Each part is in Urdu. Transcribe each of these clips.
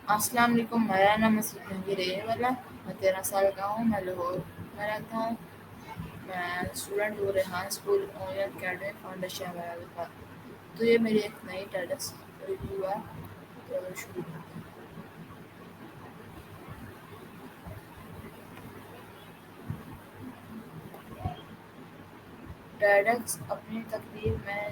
السلام علیکم، میرا نام مسعود جہانگیر ہے والا، میں 13 سال کا ہوں، میں لاہور میں رہتا ہوں۔ میں اسٹوڈنٹ ہوں Rehan school onion academy foundation میں کا۔ تو یہ میری ایک نئی ٹیڈس ریویو ہے، تو شروع کرتے ہیں۔ ٹیڈکس اپنی تقریر میں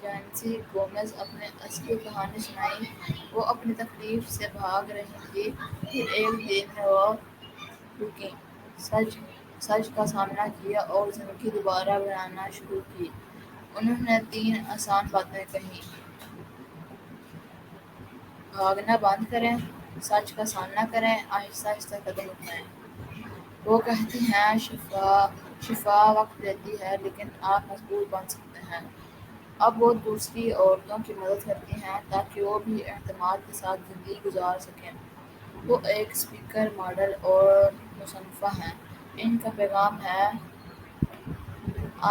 جینسی گومز اپنے اصلی کہانی سنائی۔ وہ اپنی تکلیف سے بھاگ رہی تھی، پھر ایک دن وہ رکی، سچ سچ کا سامنا کیا اور زندگی دوبارہ بنانا شروع کی۔ انہوں نے 3 آسان باتیں کہیں: بھاگنا بند کریں، سچ کا سامنا کریں، آہستہ آہستہ قدم اٹھائیں۔ وہ کہتی ہیں شفا وقت لیتی ہے لیکن آپ مضبوط بن سکتے ہیں۔ اب وہ دوسری عورتوں کی مدد کرتی ہیں تاکہ وہ بھی اعتماد کے ساتھ زندگی گزار سکیں۔ وہ ایک اسپیکر، ماڈل اور مصنفہ ہیں۔ ان کا پیغام ہے: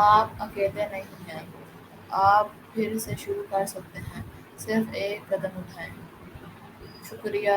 آپ اکیلے نہیں ہیں، آپ پھر سے شروع کر سکتے ہیں، صرف ایک قدم اٹھائیں۔ شکریہ۔